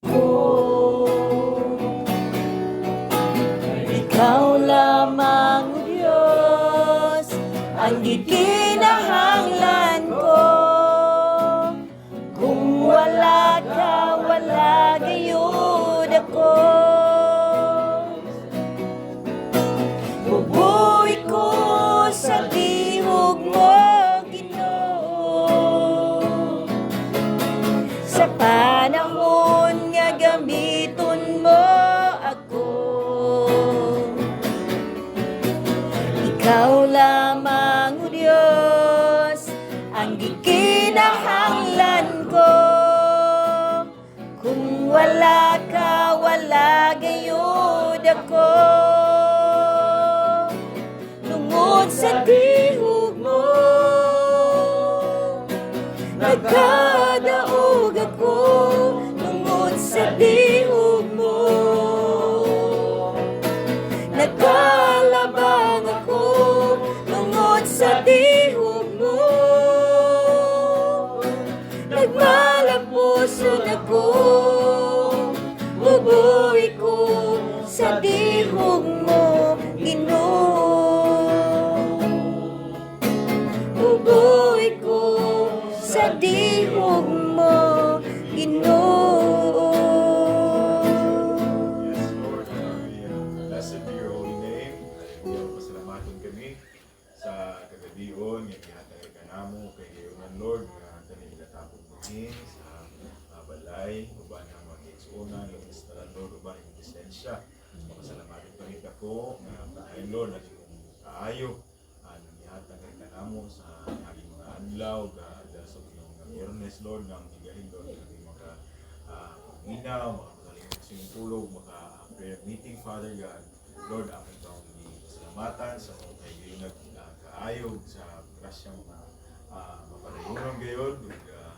Ikaw lamang, Diyos, ang ikinahanglan ko. Kung wala ka, wala gayud ako. Bubuhay ko sa tihog mo, Ginoo. Sa panahon nga gamiton mo ako. Ikaw lamang, O Diyos, ang ikinahanglan ko. Kung wala ka, wala gayud ako. Tungod sa tihog mo, nagkadaog ako. Tungod sa tihog mo, nagkalabang ako. Tungod sa tihog mo, nagmalapuson ako. Bubuhay ko sa tihog mo, Ginoo. Bubuhay ko sa tihog mo, Ginoo. Yes, Lord, hallelujah. Blessed be your holy name. Hallelujah. Pasalamaton kami sa kagabion, yung gihatag ka namo kay Gayunan, Lord, nga tanig gatapog kami sa balay, uban ang mga igsuonan, yung restaurant, Lord, uban ang lisensya. Pasalamaton kami ako, nga patayin, Lord, na yung kaayo, ang gihatag ka namo sa aking mga adlaw, dahil sa mga Biyernes, Lord, ng higahin, Lord, ng mga minaw, mga kalimutan sa tulog, mga prayer meeting, Father God. Lord, ang itong salamatan sa mga kaibigan kaayog sa grasyang mapadayunan gayon.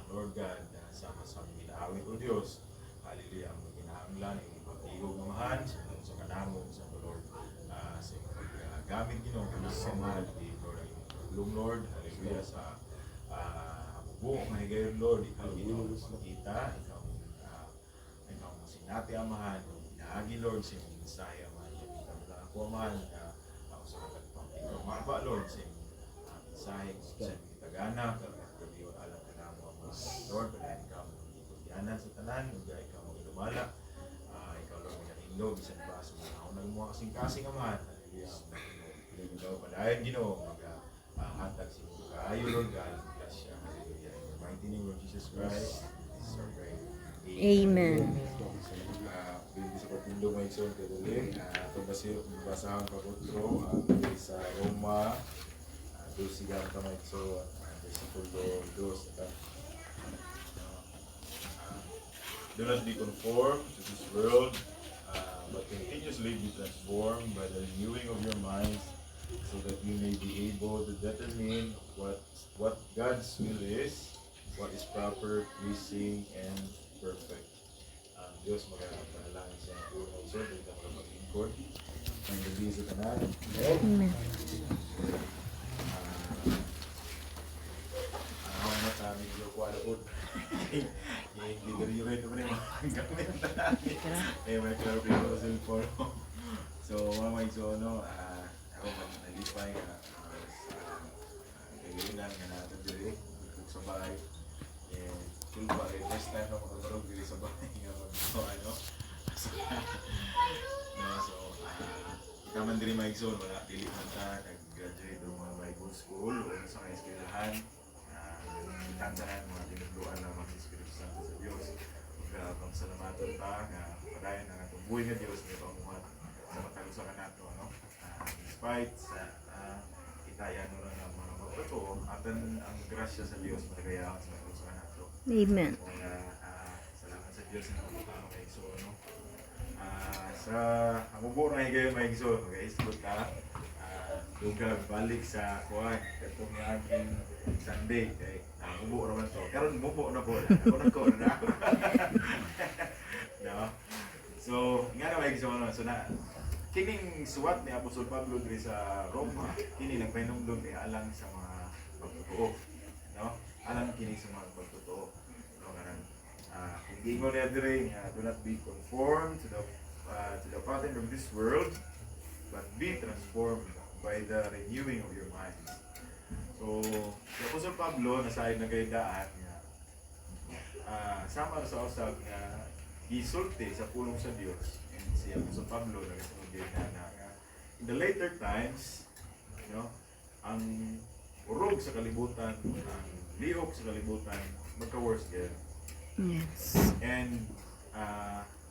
Lord God, sama-sama minaawit o Diyos. Hallelujah, ang ginahanglan, ang pag-igog na mahan sa kanamon sa Lord. Sa gamit ginong sa mahal, Lord, ang tulong, Lord. Hallelujah, sa buong mga gayon, Lord. Ikaw ginong makita, ikaw sinati amahan, inaagi, Lord, sa iyong mensahe, amahan. Ikaw lang ako, amahan, ako sa katagpang. Ikaw maba, Lord, sa iyong mensahe, sa iyong kitagana, kabiyon, alam ka na mo, amahan. Lord, pala ikaw magigyanan sa tanan, ikaw magilumala, ikaw, Lord, magandog, isang pa sa mga unang mga kasing-kasing, amahan. Hallelujah. Ikaw, palayan, Ginoo, hatag sa iyong kaayo, Lord, God, bless siya. Hallelujah. In the mighty name of Jesus Christ, this is our prayer. Amen. Hindi sa pagpindo may ikson kadali. Ito basahan ka kutro sa Roma 12 ka may ikson versikulo 2. Do not be conformed to this world, but continuously be transformed by the renewing of your minds, so that you may be able to determine what God's will is, what is proper, pleasing, and perfect. Ang Diyos magpahalangin sa mga buong ng Lord, hindi ka maglingkod. Ang gabi sa tanan. Amen. Ako na sa aming lukwalaot. Hindi ka rin rin naman yung mga gamit na namin. May klaro ko sa cellphone. So, mga maigsono, ako nalipay sa kailangan nga natin dili sa bahay. Kung ba, first time na makakarog dili sa bahay nga ano. So, ikaman diri maigsoon, wala dili man ta nag-graduate o mga Bible school o sa mga eskwelahan. Tantanan mga tinutuluan na mga Espiritu Santo sa Diyos. Pagsalamatan ta nga padayon ang atong buhay nga Diyos nga pamuhat sa matalusan nato, no? Despite sa itayan mo lang ang mga pagbato, atan ang grasya sa Diyos matagayahan sa matalusan nato. Amen. Kaya salamat sa Diyos na kumutama kay Iso, no? Sa amubo na higayon may Iso, guys, good ka. Dugang balik sa kuwan, katong nga aking Sunday, kay amubo naman to. Karon mubo na po, ako na ako. No? So, nga na may Iso, no? So na, kining suwat ni Apostol Pablo diri sa Roma, kini nagpahinumdum ni alang sa mga pagtotoo, no? Alang kini sa mga pagtotoo. No, kanan kung Gingon niya dire nga, do not be conformed to the pattern of this world, but be transformed by the renewing of your minds. So, si Apostol Pablo, nasayad na kayo daan nga, sama sa usap nga, gisulti sa pulong sa Dios. And si Apostol Pablo, nagasunod din na in the later times, you know, ang urog sa kalibutan, ang lihok sa kalibutan, magka-worse din. Yes. And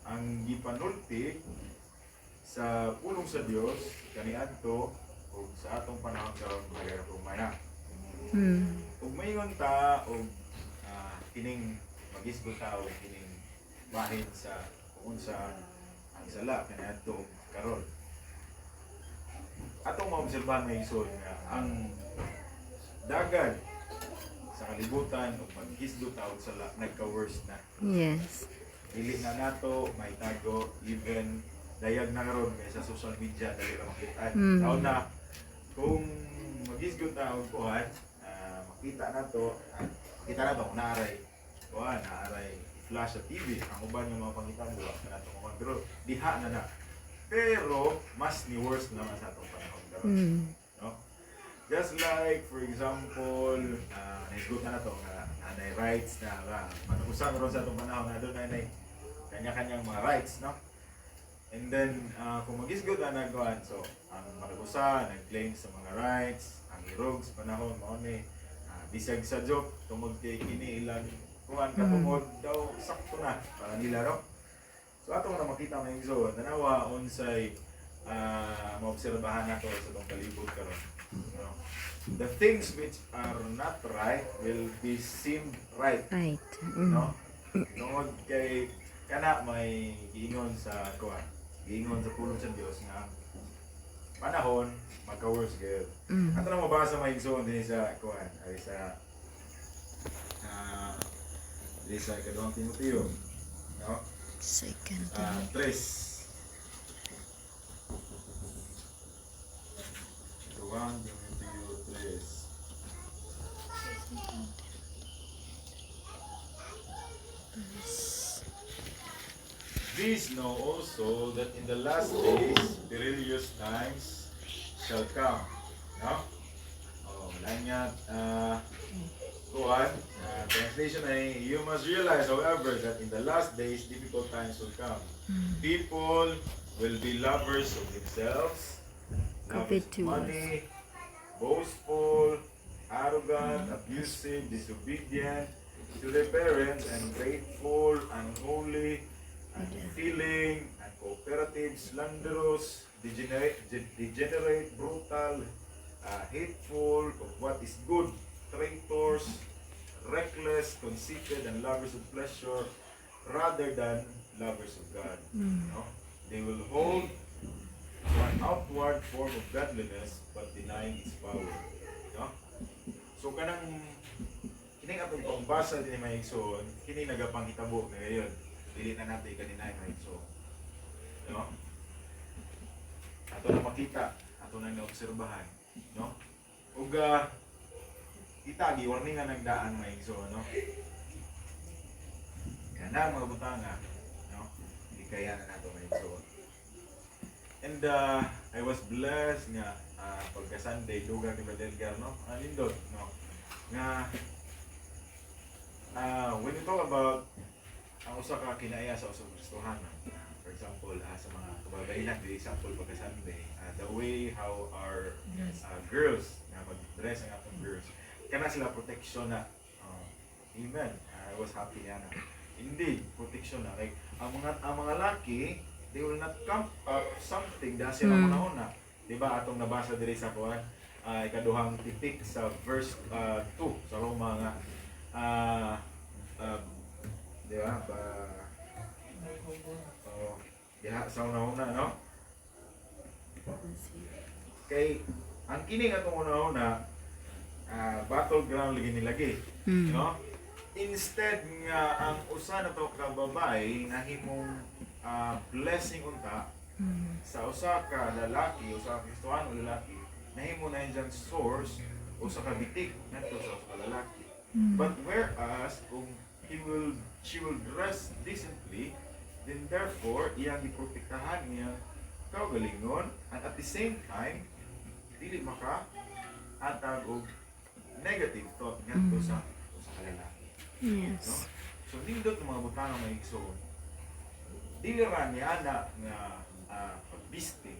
ang gipanulti sa pulong sa Dios kaniadto o sa atong panahon karon mga humana. Ug mayon ta og kining magisgo ta og kining bahin sa kung unsa ang sala kaniadto karon. Atong maobserbahan may isod nga ang dagan sa kalibutan o paghisdo taod sa nagka-worse na. Yes. Dili na nato may tago even dayag na karon kay sa social media dali ra makita. Taon na kung maghisdo taod kuhan, makita nato naaray naaray flash sa TV ang uban yung mga pangitan duwa kanato kuhan pero diha na. Pero mas ni worse naman sa atong panahon karon. No? Just like, for example, naisgot na to nga anay rights na manukusan ron sa itong panahon na doon ay kanya-kanyang mga rights, no? And then, kung mag-isgot na nagawaan, so, ang manukusan, nag-claim sa mga rights, ang irog sa panahon, mauni, bisag sa joke, tungod kay kini ilang kuhan katungod daw, sakto na, para nila, no? So, atong na makita ng igsoon, tanawa, unsay, maobserbahan nato sa itong kalibot karon. No? The things which are not right will be seemed right. Right. No? Tungod kay kana may giingon sa kuan, giingon sa pulong sa Dios nga panahon magka-worse gyud. Ato na mabasa may igsoon din sa kuan, ay sa ikaduhang Timoteo. No? Second. 3. Ikaduhang Timoteo 3. These know also that in the last days perilous times shall come. No? Oh, lanyat, kuhan, translation ay, you must realize, however, that in the last days difficult times will come. People will be lovers of themselves, lovers of money, boastful, arrogant, abusive, disobedient to their parents, ungrateful, unholy, unfeeling, uncooperative, slanderous, degenerate, brutal, hateful of what is good, traitors, reckless, conceited, and lovers of pleasure rather than lovers of God. No? They will hold one outward form of godliness but denying its power. No? So kanang kining atong pangbasa din may igsoon, kini nagapanghitabo ngayon. Dili na natin kanina may igsoon. No? Ato na makita, ato na naobserbahan, no? Ug kita gi-warning nga nagdaan may igsoon, no? Kana mga butanga, no? Di kaya na nato may igsoon. And I was blessed nga pagka Sunday dugang ni Brother Edgar, no? Nindot, no? Nga when you talk about ang usa ka kinaya sa usa ka Kristohanan, for example, sa mga kababaihan, for example, pagka Sunday, the way how our girls, na mag-dress ang atong girls, kana sila protection na. Amen. I was happy na. Indeed, protection na. Like, ang mga laki, they will not come up something dahil sila una-una. Diba, atong nabasa diri sa kuwan, ikaduhang titik sa verse 2 sa Roma nga, diba, diha sa una-una, no? Kay, ang kining atong una-una, battleground lagi nilagi, no? Instead nga ang usa na to ka babae nahimong blessing unta sa usa ka lalaki, usa ka Kristohano lalaki, nahimo na diyang source o sa kabitik nato sa usa ka lalaki. But whereas kung she will dress decently, then therefore, iyang iprotektahan niya kaugalingon, and at the same time, dili maka atag og negative thought ngadto sa kalalaki. No? Yes. So nindot ng mga butang may igsoon. Dili ra niya na nga pagbiste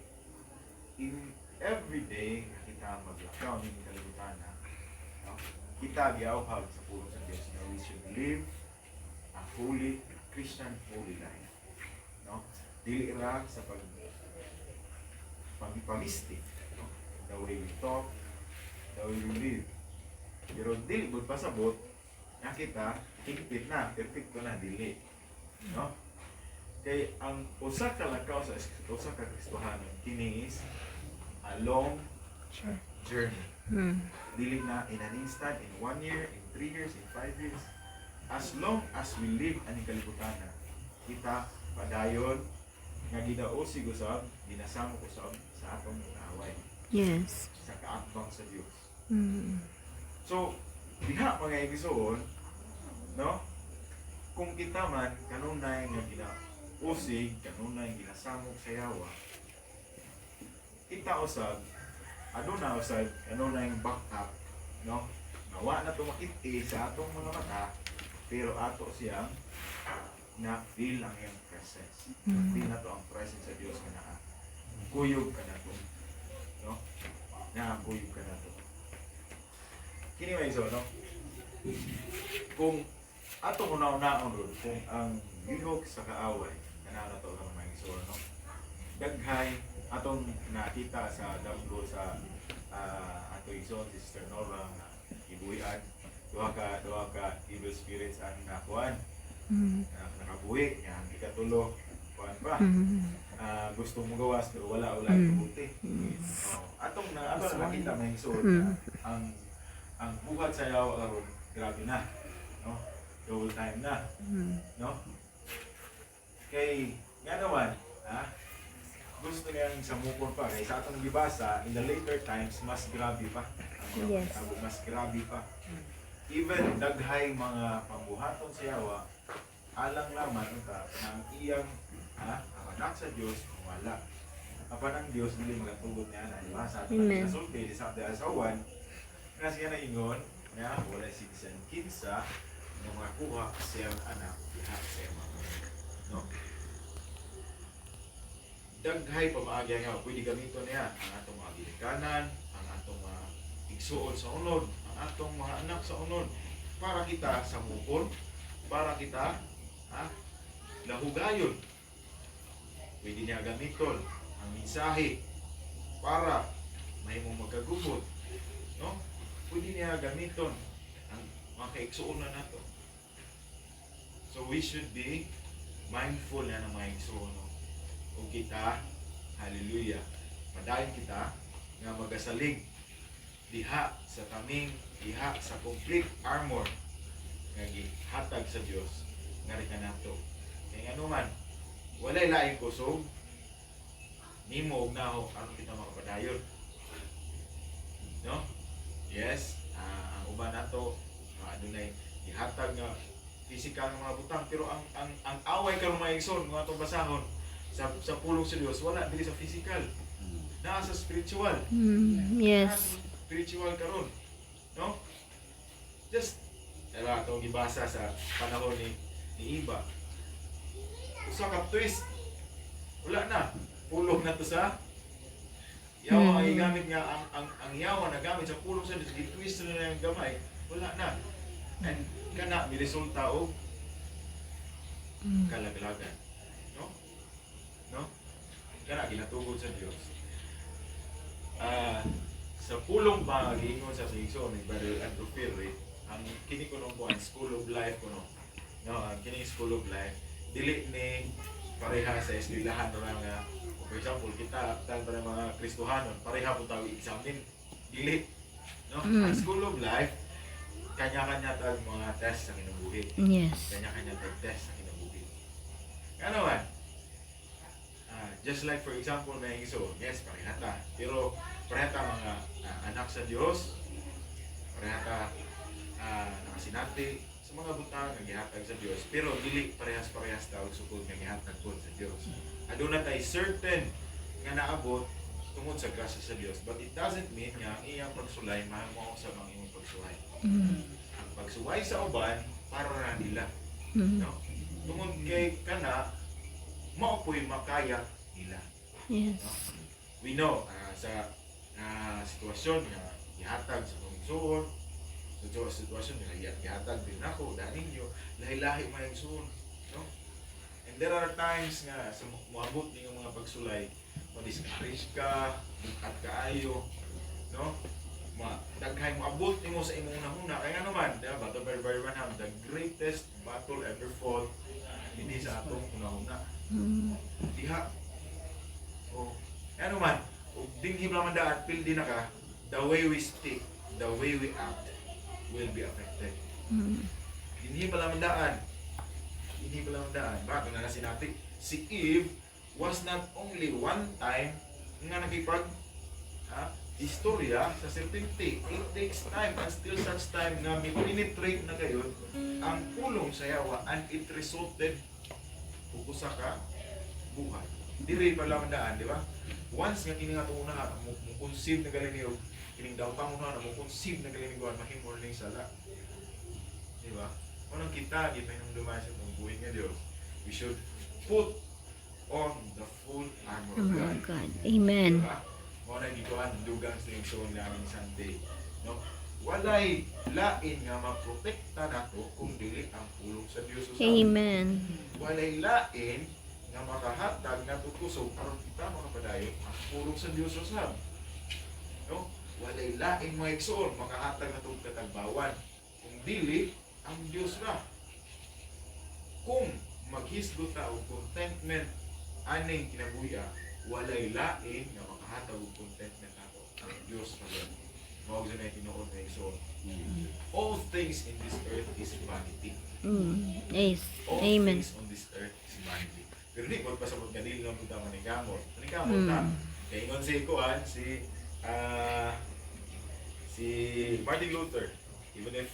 in everyday nga kita maglakaw ning kalibutan na. No? Kita giawhag sa pulong sa Dios na we should live a holy Christian holy life. No? Dili ra sa pagpamiste, no? The way we talk, the way we live. Pero dili gud pasabot nga kita higpit na, perfecto na dili. No? Kay ang usa ka lakaw sa usa ka Kristohanon kini is a long journey. Dili na in an instant, in 1 year, in 3 years, in 5 years. As long as we live ani kalibutan na, kita padayon nga gidaosig usab, ginasamo usab sa atong kaaway, Yes. sa kaatbang sa Dios. Mm. So, diha mga igsoon, no? Kung kita man kanunay nga ginausig, kanunay ginasamok sa yawa, kita usab aduna usab kanunay backup, no? Nawa na tumakiti sa atong mga mata, pero ato siyang na feel ang iyang presence. Feel na to ang presence sa Dios nga naa. Kuyog ka na to. No? Nakakuyog ka na to. Kini may iso, no? Kung ato una-unaon ron, kung ang lihok sa kaaway, kanana to ang mga iso, no? Daghay, atong nakita sa damgo sa ato iso, Sister Nora, na ibuhian, duha ka evil spirits ang nakuan. Nakabuhi, yan, ikatulo, kuan pa. Gusto mo gawas, pero wala tubuti. Atong nakita may isod na ang buhat sa yawa aron grabe na, no? Double time na, no? Kay nga naman, gusto niyang samukon pa kay sa atong gibasa in the later times mas grabe pa. Yes. Mas grabe pa. Even daghay mga pambuhaton sa yawa, alang laman unta nang iyang ang anak sa Dios wala. Apan ang Dios dili magatugot niya na diba? Sa ating nasulti sa asawan, kasi nga na ingon nga wala si bisan kinsa nga makakuha siyang anak diha sa iyang mga, no? Daghay pa maagi nga pwede gamiton niya ang atong mga ginikanan, ang atong mga igsuon sa unod, ang atong mga anak sa unod para kita samukon, para kita lahugayon. Pwede niya gamiton ang mensahe para may mong magkagubot, no? Pwede niya gamiton ang mga kaigsuon na nato. So we should be mindful na ng mga igsuon, no? O kita, hallelujah, padayon kita nga magasalig diha sa kaming, diha sa complete armor nga gihatag sa Dios nga rin nato. Kaya ano man, walay laing kusog, nimo og naho aron kita makapadayon. No? Yes, ang uban nato adunay gihatag nga physical nga mga butang, pero ang away karon mga igsoon nga atong basahon sa pulong sa Dios wala dili sa physical. Naa sa spiritual. Yes. Naa sa spiritual karon. No? Just ito gibasa sa panahon ni Iba. Usa ka twist. Wala na. Pulong na to sa yawa ang igamit nga ang yawa na gamit sa pulong sa Diyos. Gitwist na yung gamay. Wala na. And kana may resulta og kalaglagan. No? No? Kana ginatugod sa Diyos. Sa pulong ba giingon sa Sigso ni Brother Andrew Ferry, ang kini ko nung buwan, School of Life ko no. No, ang kini School of Life, dili ni pareha sa eskwelahan ra nga. For example, kita tan para mga Kristohanon, pareha po tayo examine. Dili. No? Ang School of Life, kanya-kanya tag mga test sa kinabuhi. Yes. Kanya-kanya tag test sa kinabuhi. Ano man? Just like for example, may iso, yes, pareha ta. Pero pareha ta mga anak sa Diyos, pareha ta nakasinati sa sa mga butang nga gihatag sa Dios, pero dili parehas-parehas ta og sukod nga gihatag pod sa Dios. Aduna tay certain nga naabot tungod sa grasya sa Dios, but it doesn't mean nga ang iyang pagsulay mahimo sa mga imong pagsuway. Ang pagsuway sa uban para ra nila, no? Tungod kay kana mao po'y makaya nila. Yes. No? We know sa sitwasyon nga gihatag sa pagsuon, sa sitwasyon nga gihatag din ako dahil ninyo lahi-lahi may igsuon, no? And there are times nga sa moabot ninyo mga pagsulay, ma-discourage ka, at kaayo, no? Daghay mo abot nimo sa imong unahuna kaya naman, diba? Battle by Birmingham, the greatest battle ever fought hindi sa atong unahuna. Diha. O, ano man, o dinhi ba man daan, pildi na ka, the way we speak, the way we act will be affected. Dinhi pala man daan. Hindi pala ang daan. Bakit nga natin? Si Eve was not only one time nga nakipag istorya sa serpente. It takes time and still such time nga may penetrate na kayo ang pulong sa yawa and it resulted usa ka buhay. Diri pa lang ang daan, di ba? Once nga kini nga ito una, conceive na galing niyo, kining dautang una na conceive na galing niyo, mahimor na yung sala. Di ba? Unang kita, kita yung dumaan sa buhay nga Diyos. We should put on the full armor of God. God. Amen. Diba? Muna gituan, dugang sa yung soon namin Sunday. No? Walay lain nga maprotekta nato kung dili ang pulong sa Diyos. Amen. Walay lain nga makahatag na tutusog aron kita makapadayon ang pulong sa Diyos usab. No? Walay lain mga igsoon makahatag na tug katagbawan. Kung dili ang Diyos na. Kung maghisgot ta og contentment aning kinabuhi, walay lain nga makahatag og contentment nato ang Diyos na Lord. Mao gyud na tinuod na igsoon. All things in this earth is vanity. Yes. All Amen. things on this earth is vanity. Pero di mo pasabot nga dili lang punta manigamot. Manigamot ta. Kay ingon si kuan si Martin Luther, even if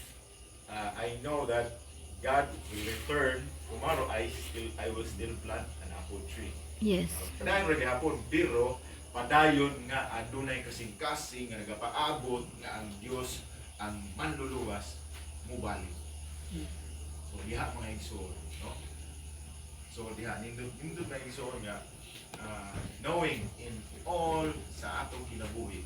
I know that God will return tomorrow, I will still plant an apple tree. Yes. Padayon rin hapon, pero padayon nga adunay kasing-kasing nga nagapaabot nga ang Dios ang manluluwas mubalik. So diha mga igsoon, no? So diha nindot na igsoon nga knowing in all sa atong kinabuhi,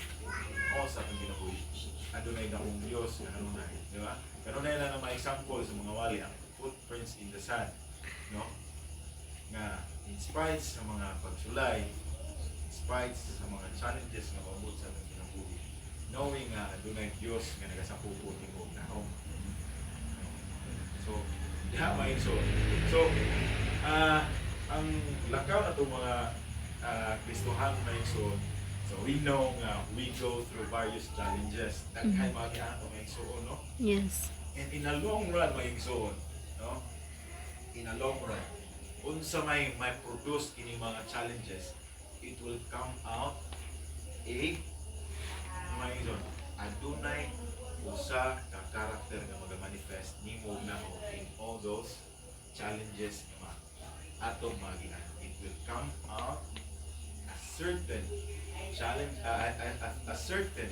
adunay dakong Dios nga kanunay, di ba? Kanunay na mga example sa mga wali ang footprints in the sand, no? Nga in spite sa mga pagsulay, in spite sa mga challenges nga maabot sa atong kinabuhi, knowing nga adunay Dios nga nagasapupo nimo nahom. So diha may so ang lakaw na itong mga Kristohan na igsoon, so we know nga we go through various challenges. Daghay mga kiato mga igsoon, no? Yes. And in a long run mga igsoon, no? In a long run, unsa may produce kini mga challenges, it will come out mga igsoon, adunay usa ka character nga mag-manifest nimo na in all those challenges nga atong mga it will come out a certain challenge, a certain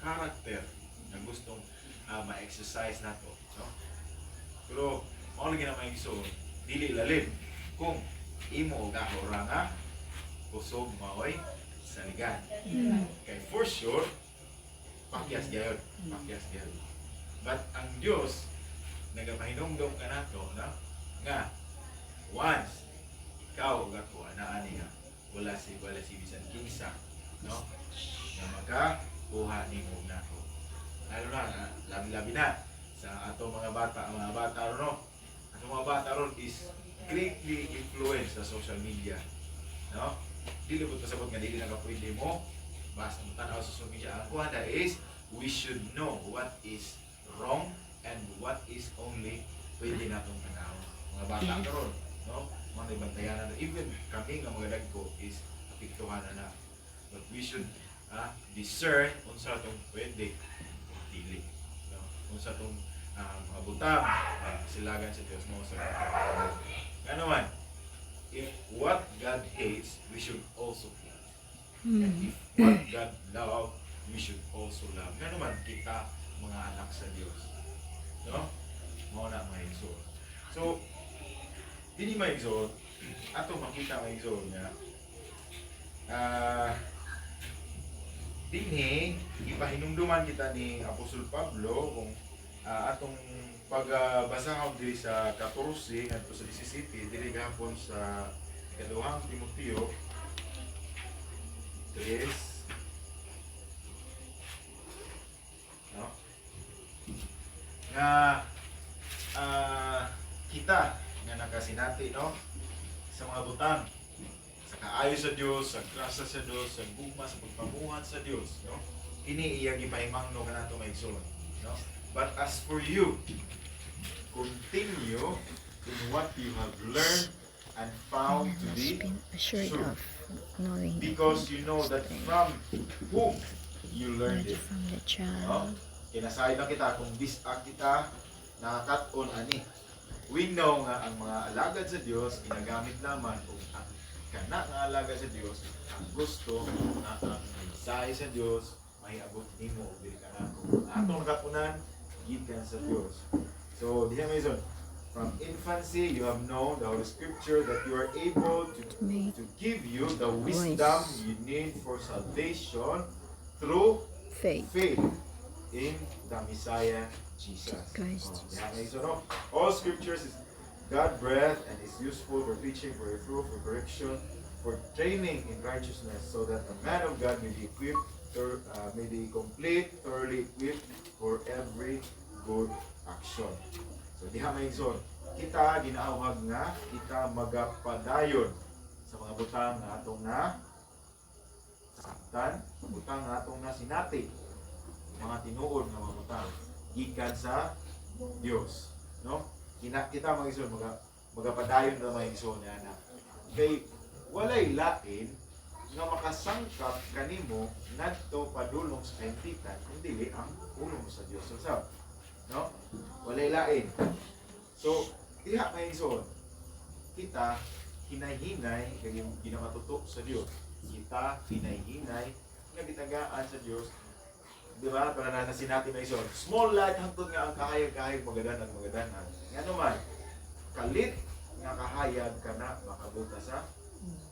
character na gustong ma-exercise nato, no? Pero mao lagi na may igsoon, dili lalim kung imo og ora nga kusog maoy saligan. Kay for sure pakyas gyud. But ang Dios nagapahinumdom ka nato, no? Nga once ikaw ug ako anaa niya wala si bisan kinsa, no? Nga makakuha nimo nako. Lalo na labi-labi na sa ato mga bata, no? Ang mga bata ron is greatly influenced sa social media, no? Dili ko pasabot nga dili na kapwede mo basta mo tanaw sa social media. Ang kuha is we should know what is wrong and what is only pwede natong tanaw. Mga bata karon, no? Mga ibantayan na even kami nga mga dagko is apektuhan na. But we should discern unsa tong pwede dili, no? Unsa tong mga butang, silagan sa Diyos mo sa katawhan. Ano man, if what God hates, we should also hate. And if what God loves, we should also love. Ano man, kita mga anak sa Diyos. No? Mao na maigsoon. So, dili maigsoon, ato makita maigsoon nga, dinhi, ipahinumduman kita ni Apostol Pablo kung atong pagbasa diri sa 14 ngadto sa 17 diri gahapon sa ikaduhang Timoteo 3, no? Nga kita nga nakasinati, no, sa mga butang, sa kaayo sa Dios, sa grasa sa Dios, sa gugma sa pagpamuhat sa Dios, no, ini iyang ipahimangno kanato maigsoon, no. But as for you, continue in what you have learned and found to be been assured true, of, knowing because you know that from whom you learned that it. from the No? child. Kinasay na kita kung bisa kita nakakat-on ani. We know nga ang mga alagad sa Dios ginagamit naman kung ang kana nga alagad sa Dios ang gusto na ang mensahe sa Dios maiabot nimo og dili kana kung atong nakapunan gikan sa Dios. So diha maison, from infancy you have known the Holy Scripture that you are able to give you the wisdom you need for salvation through Faith. faith in the Messiah Jesus. Christ Yeah, so no, all scriptures is God breathed and is useful for teaching, for reproof, for correction, for training in righteousness, so that the man of God may be equipped, may be complete, thoroughly equipped for every good action. So diha may igsoon, kita ginaawhag nga kita magapadayon sa mga butang nga atong na saktan, butang nga atong na sinati, mga tinuod nga mga butang gikan sa Dios, no? Kita mga igsoon magapadayon na mga igsoon na kay walay lain nga makasangkap kanimo ngadto padulong sa kaintikan kundi ang pulong sa Dios sa no? Walay lain. So diha mga igsoon, kita hinay-hinay kay ginamatuto sa Dios. Kita hinay-hinay nga gitagaan sa Dios. Di ba? Para nanasin natin na isyon. Small light hangtod nga ang kahayag-kahayag magadan ang magadanan. Nga naman, kalit nga kahayag ka na makabuta sa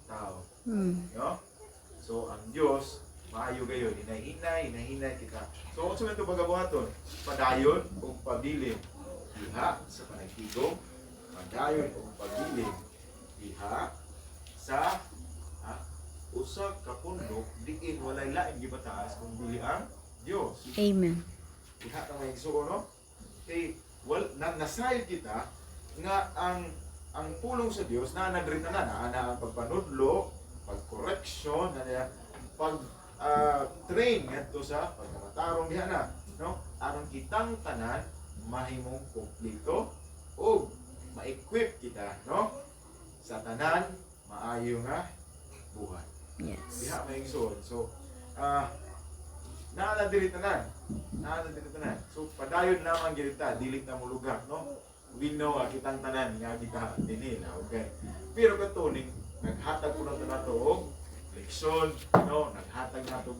tao. No? So, ang Diyos, maayo gayon. Hinay-hinay kita. So, kung saan ito bagabuhaton? Padayon o pabilin. Diha sa panagtigong. Padayon o pabilin. Diha sa usa ka pundok diin walay lain gibataas kung dili ang Dios. Amen. Diha ta may igsoon, no? Kay nasayod kita nga ang pulong sa Dios na nagrita na ang pagpanudlo, pag-correction, pag train ngadto sa pagkamatarong diha na, no? Aron kitang tanan mahimong kumplito o ma-equip kita, no? Sa tanan maayo nga buhay. Yes. Diha may igsoon. So, naadiri tanan. So, padayon lamang girita, dilit na mulugak, no? We know, kitang tanan, nga kita dinila, okay? Pero katuning, naghatag ko na ito na ito, leksyon, no? Naghatag na ito,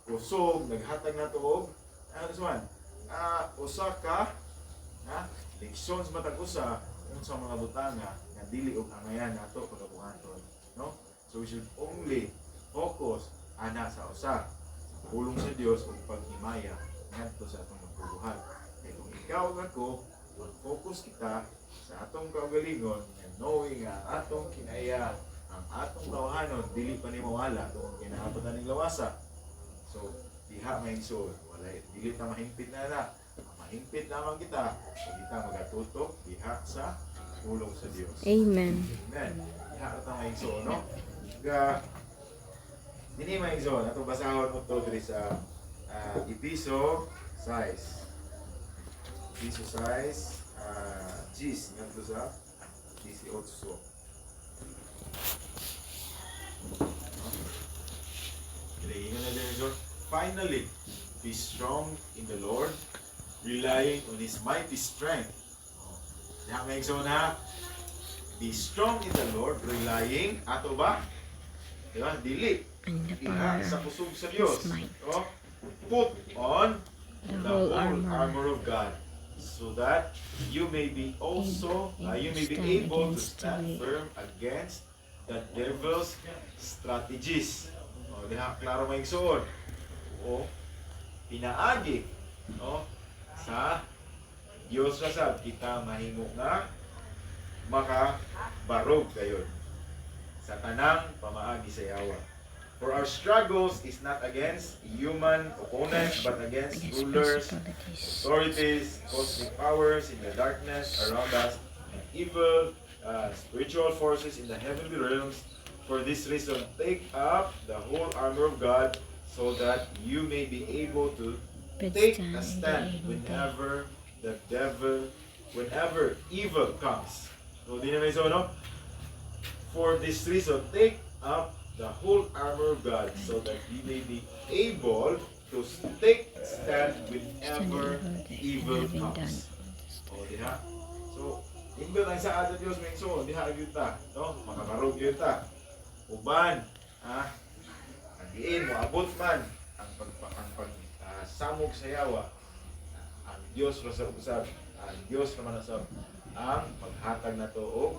kusog, naghatag na ito, ano man, usa ka, leksyon sa matag usa, sa mga butanga, nga dili og angayan na ito, pagkabuhaton, no? So, we should only focus ana sa usa. Pulong sa Dios ug paghimaya ngadto sa atong magbubuhat. Kay kung ikaw ug ako mag-focus kita sa atong kaugalingon and knowing nga atong kinaya ang atong tawhanon dili pa ni mawala tungod kinaabot na ning lawasa. So diha may igsoon, walay dili ta mahimpit na. Mahimpit lamang kita kung kita magatutok diha sa pulong sa Dios. Amen. Amen. Diha ta may igsoon, no? Dini may igsoon, atong basahon mo to diri sa Episo 6. Episo 6, Gis, ngadto sa 18. Finally, be strong in the Lord relying on His mighty strength. Diha may igsoon ha. Be strong in the Lord, relying, ato ba? Diba? Dili. And the Iha power sa kusog sa of Diyos. His might. Oh, put on The the whole whole armor. armor of God, so that you may be also, you may be stand able to against stand the- firm against the devil's strategies. O, diha, klaro may igsoon. O, pinaagi, no, sa Diyos rasab kita mahimo nga makabarog kayon sa tanang pamaagi sa yawa. For our struggles is not against human opponents, but against Against rulers, principalities. authorities, cosmic powers in the darkness around us, and evil spiritual forces in the heavenly realms. For this reason, take up the whole armor of God, so that you may be able to take a stand whenever the devil, whenever evil comes. So, di na may so, no? For this reason, take up the whole armor of God, so that you may be able to take stand whenever evil comes. O, diha? So, ingbe lang sa ato Diyos, may so, diha yun ta, no? Makabarog yun ta. Uban, ha? Ang diin mo, abot man, ang samog sa yawa, ang Diyos usab, ang Diyos naman usab, ang paghatag na to o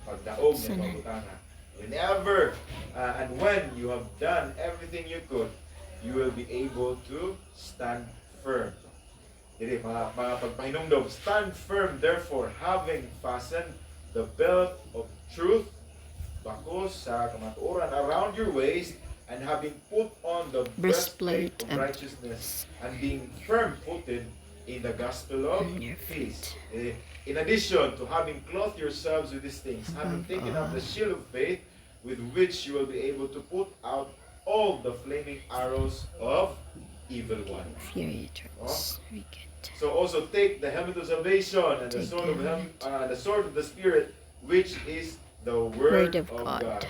pagdaog ng pagutanga. Whenever and when you have done everything you could, you will be able to stand firm. Dili, mga pagpahinumdom, stand firm therefore, having fastened the belt of truth, bakos sa kamatuoran around your waist, and having put on the breastplate of righteousness, and being firm-footed in the gospel of peace. In addition to having clothed yourselves with these things, having taken up the shield of faith, with which you will be able to put out all the flaming arrows of evil one. So also take the helmet of salvation and the sword of the Spirit, which is the word of God.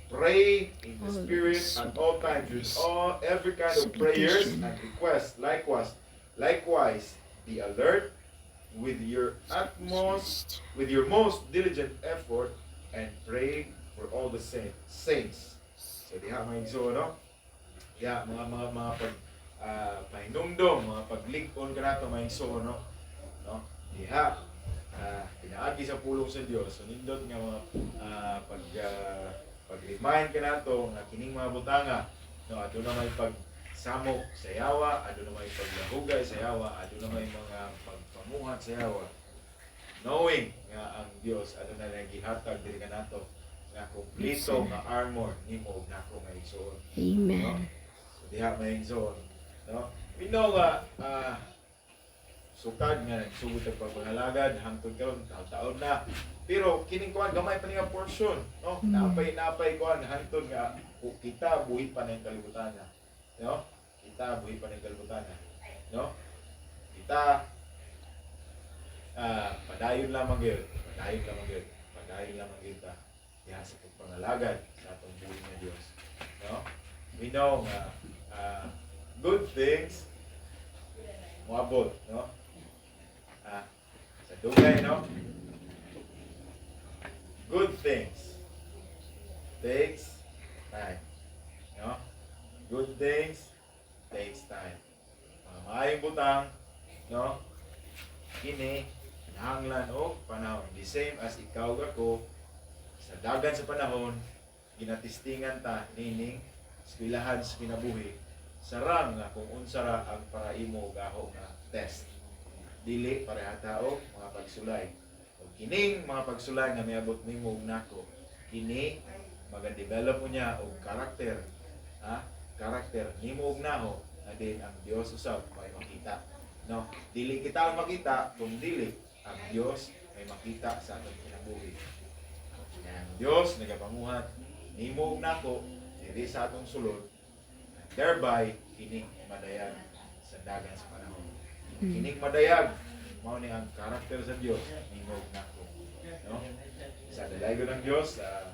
Pray in the Spirit at all times with every kind of prayers and requests. Likewise, be alert with your most diligent effort, and pray for all the saints. So diha may igsoon, no? Diha mga pahinumdom, mga paglig-on kanato may igsoon, no? Diha pinaagi sa pulong sa Dios. So nindot nga mga pag-remind kanato nga kining mga butanga, no, ato na may pagsamok sa yawa, ato na may paglahugay sa yawa, ato na may mga pagpamuhat sa yawa. Knowing nga ang Dios ato na gihatag diri kanato nga kompleto nga armor nimo ug nako nga igsoon. Amen. No? So diha may igsoon, no? We know nga sukad nga nagsugod ang pagpangalagad hangtod karon taon na. Pero kining kuan gamay pa nga portion, no? Napay kuan hangtod nga kita buhi pa ng kalibutan na. No? Kita buhi pa ng kalibutan na. No? Kita padayon lamang gyud. Padayon lamang gyud ta. Diha sa pagpangalagad sa atong buhi nga Dios. No? We know nga good things moabot, no? Sa dugay, no? Good things takes time, no? Good things takes time. Maayong butang, no? Kini nahanglan og panahon. The same as ikaw ako sa dagan sa panahon, ginatistingan ta nining eskwelahan sa kinabuhi. Sarang nga kung unsara ang paraimo gaho nga test. Dili pareha tao mga pagsulay. O kining mga pagsulay nga miabot nimo og nako, kini magadevelop mo niya og karakter. Karakter nimo og naho na din ang Dios usab may makita. No, dili kita ang makita kung dili ang Dios may makita sa atong kinabuhi. Ang Dios nagapanguhat nimo og nako diri sa atong sulod. Thereby, kining madayag sa dagan sa panahon. Kining madayag, mao ni ang karakter sa Dios, nimo nako. No? Sa dalaygo ng Dios, sa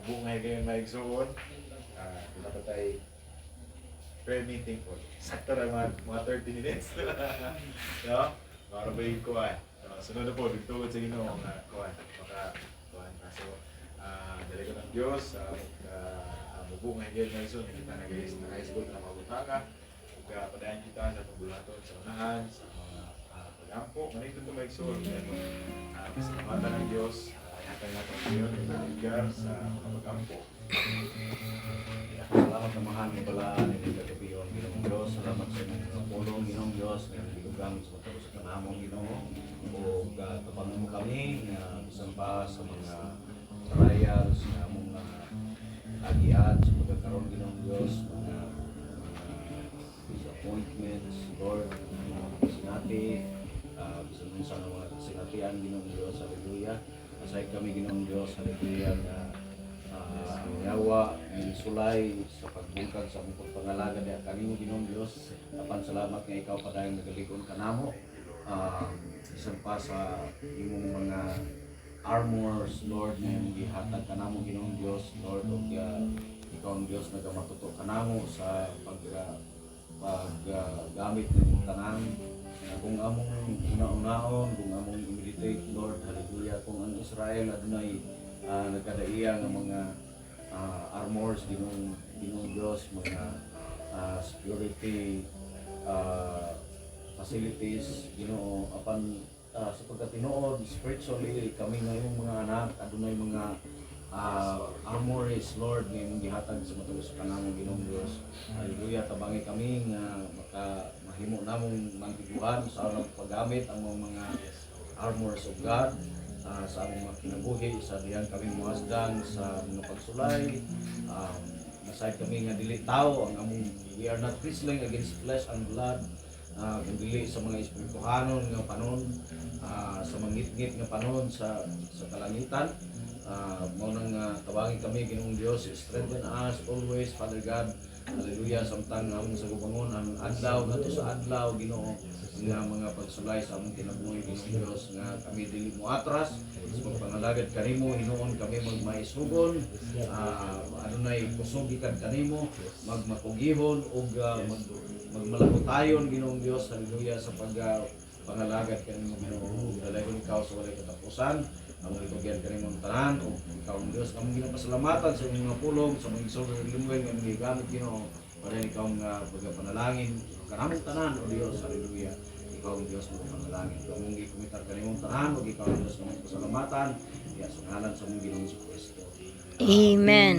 mabungay kayo maigsuon, doon na patay prayer meeting po. Sakto na mga 30 minutes. No? Para ba yung kuwan? Sunod na po, dito sa Ginoo nga kuwan. Maka kuwan. So, dali ko ng Diyos, mabunga higit na iso, kita nag-high na mabutaka. Padayan kita sa pambulaton sa unahan, sa mga pagampo. Manito ito maigsoon. Pasalamatan ng Diyos. Hatay natin ngayon, lugar sa mga pagampo. Salamat na mahal ng balaan ng kagabiyon, Ginoong Diyos. Salamat sa inyong mga pulong, Ginoong Diyos, na ginugamit sa matapos sa kanamong, Ginoo. O kapangan mo kami na bisan pa sa mga trials na mong agian sa pagkakaroon, Ginoong Diyos, mga disappointments, Lord, mga kasinati, bisan mo sa mga kasinatian, Ginoong Diyos, hallelujah. Asay kami, Ginoong Diyos, hallelujah, na ang yawa, ang sulay sa pagbungkag sa among pagpangalaga niya kanimo, Ginoong Diyos. Apan salamat nga ikaw padayong nagalikon kanamo. Bisan pa sa imong mga armors, Lord, na imong gihatag kanamo, Ginoong Diyos, Lord, o ikaw ang Diyos nagamatuto kanamo sa paggamit ng tanan. Kung among una-unaon, kung among imitate, Lord, hallelujah, kung ang Israel adunay nagkadaiya ng mga armors, Ginong Diyos, mga security facilities, Ginoo, apan sa pagkatinuod spiritually kami ngayong mga anak adunay mga armories, Lord, ngayong gihatag sa matulog sa kanamo, Ginong Diyos, hallelujah. Tabangi kami nga mahimo namong mantiguan sa anong paggamit ang mga armors of God sa among mga kinabuhi, sa diyan kami muhasdan sa mga pagsulay. Masayad kami nga dili tao ang among, we are not wrestling against flesh and blood, kung dili sa mga espirituhanon nga panon, sa mga ngit-ngit nga panon sa kalangitan. Mao nang tawagin kami, Ginoong Diyos, strengthen us always, Father God, hallelujah. Samtang among sa gubangon ang adlaw nato sa adlaw, Ginoo, nga mga pagsulay sa among kinabuhi, Ginoong Diyos, nga kami dili mo atras sa pagpangalagad kanimo, hinuon kami magmaisugon, adunay kusog gikan kanimo, magmakugihon ug magmalakutayon, Ginoong Diyos, hallelujah, sa pangalagad kanimo, Ginoo. Dalagon ikaw sa walay katapusan, ang itugyan kanimong tanan, o ikaw ang Diyos, kamong ginapasalamatan sa inyong mga pulong, sa mga isulong ng lingway nga mga gamit, Ginoo, para ikaw nga pagpanalangin kanamong tanan, o Diyos, hallelujah. Ikaw ang Diyos ng panalangin. Ikaw ang gikumitar kanimong tanan, o ikaw ang Diyos ng pasalamatan, kaya sa ngalan sa mong Ginoong Kristo. Amen.